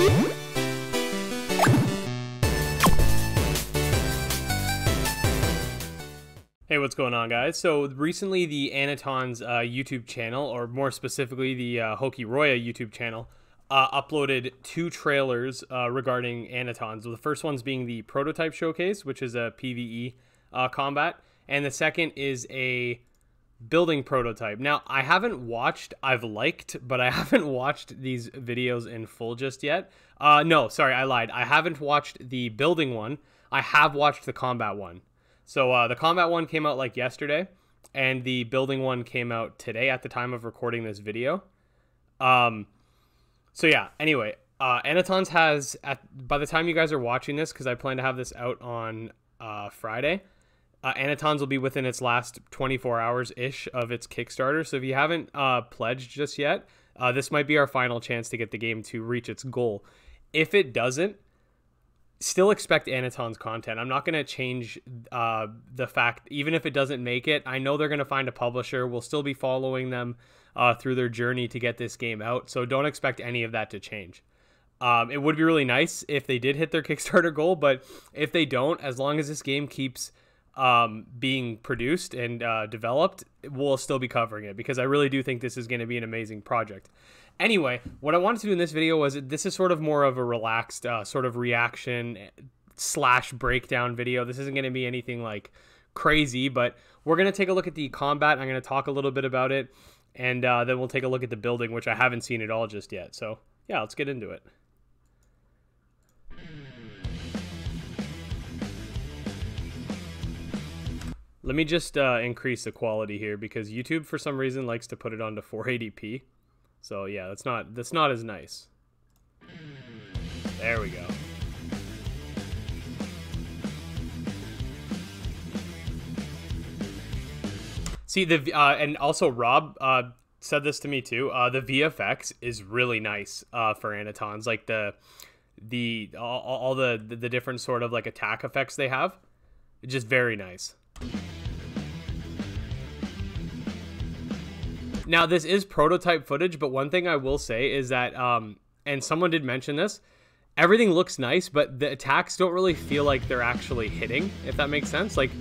Hey, what's going on, guys? So recently the Anitons YouTube channel, or more specifically the Hokiroya YouTube channel, uploaded 2 trailers regarding Anitons. So the first one's being the Prototype Showcase, which is a PvE combat, and the second is a building prototype. Now, I've liked, but I haven't watched these videos in full just yet. No, sorry, I lied. I haven't watched the building one. I have watched the combat one. So the combat one came out like yesterday, and the building one came out today at the time of recording this video. So yeah, anyway, Anitons has, by the time you guys are watching this, because I plan to have this out on Friday, Anitons will be within its last 24 hours-ish of its Kickstarter. So if you haven't pledged just yet, this might be our final chance to get the game to reach its goal. If it doesn't, still expect Anitons content. I'm not going to change the fact, even if it doesn't make it, I know they're going to find a publisher. We'll still be following them through their journey to get this game out. So don't expect any of that to change. It would be really nice if they did hit their Kickstarter goal, but if they don't, as long as this game keeps being produced and developed, we'll still be covering it, because I really do think this is going to be an amazing project. Anyway, what I wanted to do in this video was, this is sort of more of a relaxed sort of reaction / breakdown video. This isn't going to be anything like crazy, but we're going to take a look at the combat. I'm going to talk a little bit about it, and then we'll take a look at the building, which I haven't seen at all just yet. So yeah, let's get into it. Let me just increase the quality here, because YouTube for some reason likes to put it onto 480p. So yeah, that's not as nice. There we go. See, and also Rob said this to me too. The VFX is really nice for Anitons. Like all the different sort of like attack effects they have, it's just very nice. Now, this is prototype footage, but one thing I will say is that, and someone did mention this, everything looks nice, but the attacks don't really feel like they're actually hitting, if that makes sense. Like,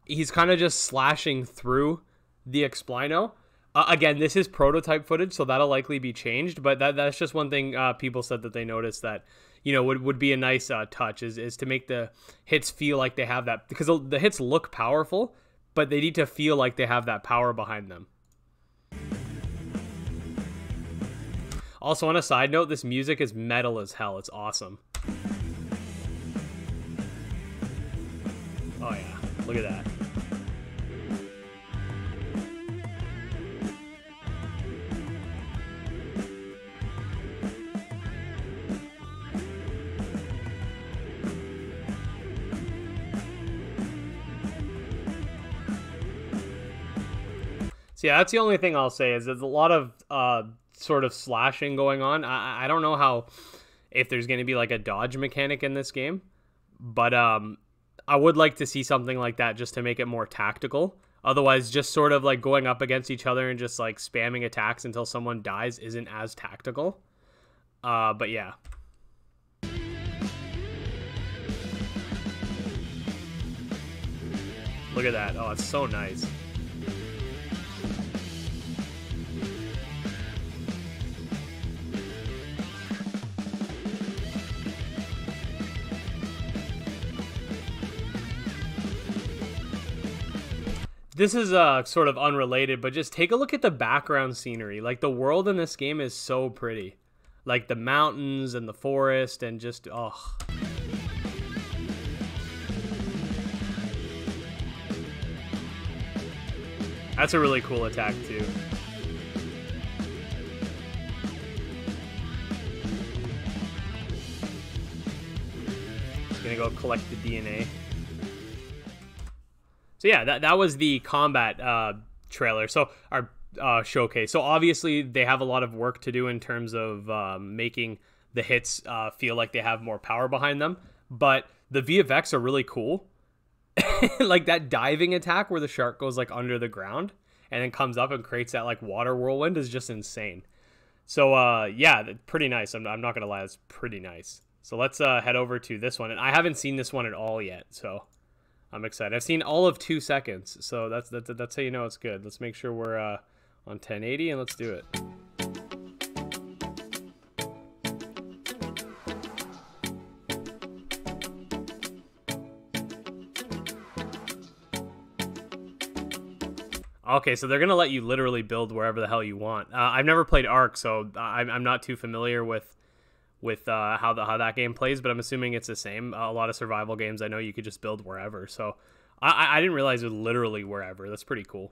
he's kind of just slashing through the Explino. Again, this is prototype footage, so that'll likely be changed, but that's just one thing people said that they noticed that, you know, would be a nice touch, is to make the hits feel like they have that, because the hits look powerful, but they need to feel like they have that power behind them. Also, on a side note, this music is metal as hell. It's awesome. Oh yeah, look at that. So yeah, that's the only thing I'll say, is there's a lot of sort of slashing going on. I don't know if there's going to be like a dodge mechanic in this game, but I would like to see something like that, just to make it more tactical. Otherwise, just sort of like going up against each other and just like spamming attacks until someone dies isn't as tactical. But yeah. Look at that. Oh, it's so nice. This is sort of unrelated, but just take a look at the background scenery. Like, the world in this game is so pretty. Like, the mountains and the forest and just, oh. That's a really cool attack, too. Gonna go collect the DNA. So yeah, that was the combat trailer. So our showcase. So obviously they have a lot of work to do in terms of making the hits feel like they have more power behind them. But the VFX are really cool. Like that diving attack where the shark goes like under the ground and then comes up and creates that like water whirlwind is just insane. So yeah, pretty nice. I'm not gonna lie, it's pretty nice. So let's head over to this one, and I haven't seen this one at all yet, so I'm excited. I've seen all of 2 seconds, so that's how you know it's good. Let's make sure we're on 1080, and let's do it. Okay, so they're gonna let you literally build wherever the hell you want. I've never played Ark, so I'm not too familiar with how that game plays, but I'm assuming it's the same. A lot of survival games, I know you could just build wherever. So I didn't realize it was literally wherever. That's pretty cool.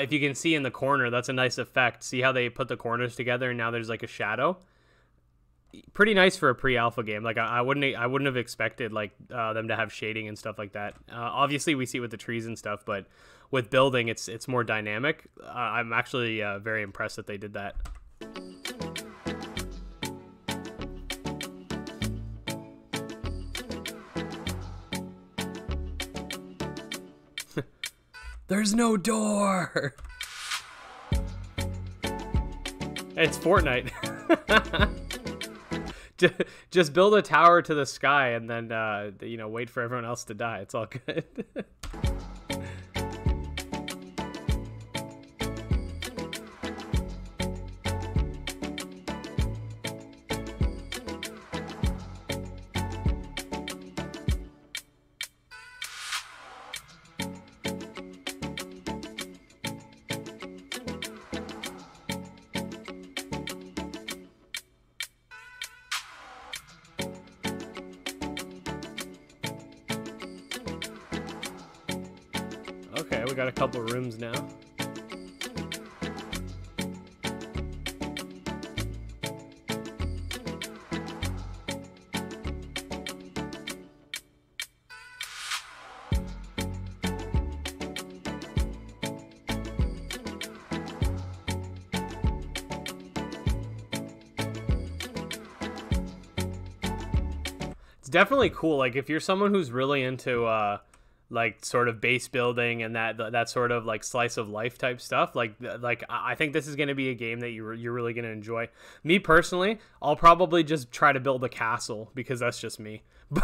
If you can see in the corner, that's a nice effect. See how they put the corners together and now there's like a shadow? Pretty nice for a pre-alpha game. Like I wouldn't have expected like them to have shading and stuff like that. Obviously we see it with the trees and stuff, but with building it's more dynamic. I'm actually very impressed that they did that. There's no door. It's Fortnite. Just build a tower to the sky and then, you know, wait for everyone else to die. It's all good. Okay, we got a couple rooms now. It's definitely cool. Like if you're someone who's really into like sort of base building and that sort of like slice of life type stuff, like I think this is going to be a game that you're really going to enjoy. Me personally, I'll probably just try to build a castle because that's just me. But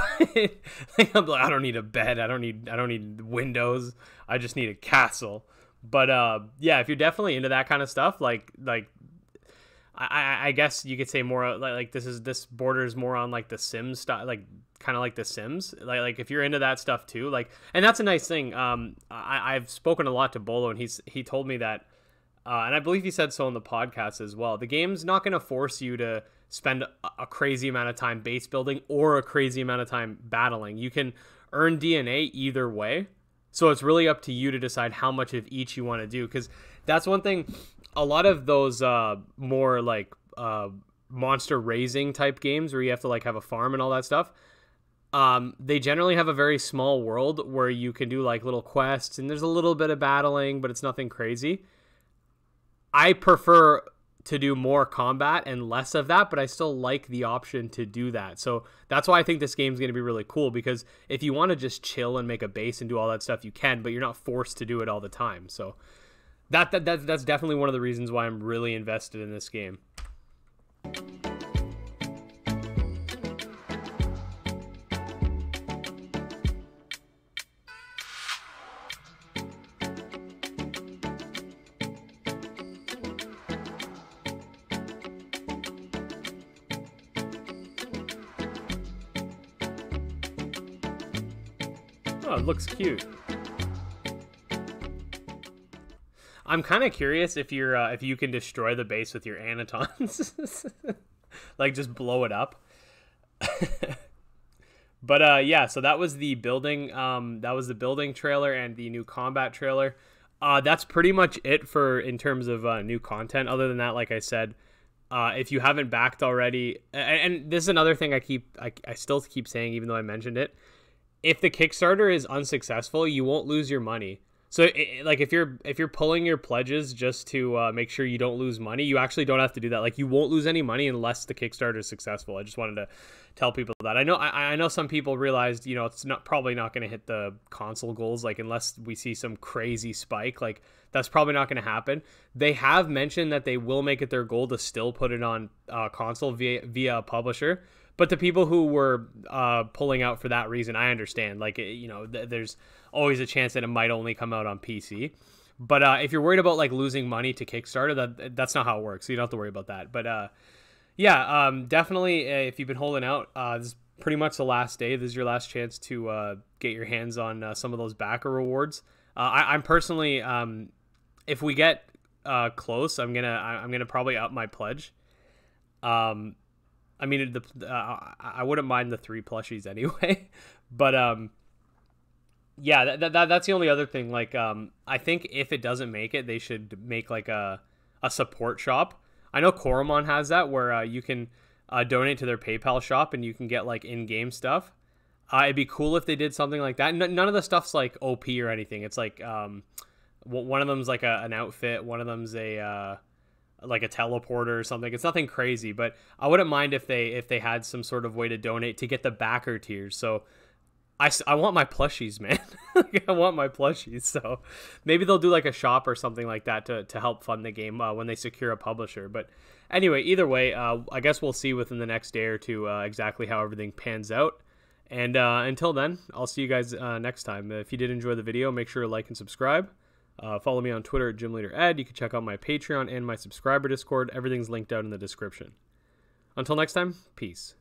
I'm like, I don't need a bed, I don't need windows, I just need a castle. But yeah, if you're definitely into that kind of stuff, like I guess you could say more like this borders more on like the Sims style, like kind of like the Sims, like if you're into that stuff too, like, and that's a nice thing. I've spoken a lot to Bolo, and he told me that, and I believe he said so on the podcast as well. The game's not going to force you to spend a crazy amount of time base building or a crazy amount of time battling. You can earn DNA either way, so it's really up to you to decide how much of each you want to do, because that's one thing. A lot of those more like monster raising type games where you have to like have a farm and all that stuff, they generally have a very small world where you can do like little quests and there's a little bit of battling, but it's nothing crazy. I prefer to do more combat and less of that, but I still like the option to do that. So that's why I think this game's going to be really cool, because if you want to just chill and make a base and do all that stuff, you can, but you're not forced to do it all the time. So that's definitely one of the reasons why I'm really invested in this game. Oh, it looks cute. I'm kind of curious if you're if you can destroy the base with your Anitons, like just blow it up. But yeah, so that was the building. That was the building trailer and the new combat trailer. That's pretty much it for in terms of new content. Other than that, like I said, if you haven't backed already, and this is another thing I still keep saying, even though I mentioned it. If the Kickstarter is unsuccessful, you won't lose your money. So like if you're pulling your pledges just to make sure you don't lose money, you actually don't have to do that. Like you won't lose any money unless the Kickstarter is successful. I just wanted to tell people that. I know some people realized, you know, it's probably not going to hit the console goals, like unless we see some crazy spike. Like that's probably not going to happen. They have mentioned that they will make it their goal to still put it on console via a publisher. But the people who were pulling out for that reason, I understand. Like, you know, there's always a chance that it might only come out on PC. But if you're worried about like losing money to Kickstarter, that's not how it works. So you don't have to worry about that. But yeah, definitely if you've been holding out, this is pretty much the last day. This is your last chance to get your hands on some of those backer rewards. I'm personally, if we get close, I'm gonna probably up my pledge. I mean, I wouldn't mind the 3 plushies anyway, but yeah, that's the only other thing. Like, I think if it doesn't make it, they should make like a support shop. I know Coromon has that where you can donate to their PayPal shop and you can get like in-game stuff. It'd be cool if they did something like that. None of the stuff's like OP or anything. It's like one of them's like an outfit, one of them's a like a teleporter or something. It's nothing crazy, but I wouldn't mind if they had some sort of way to donate to get the backer tiers. So I want my plushies, man. I want my plushies. So maybe they'll do like a shop or something like that to help fund the game when they secure a publisher. But anyway, either way, I guess we'll see within the next day or two exactly how everything pans out. And until then, I'll see you guys next time. If you did enjoy the video, make sure to like and subscribe. Follow me on Twitter at GymLeaderEd. You can check out my Patreon and my subscriber Discord. Everything's linked out in the description. Until next time, peace.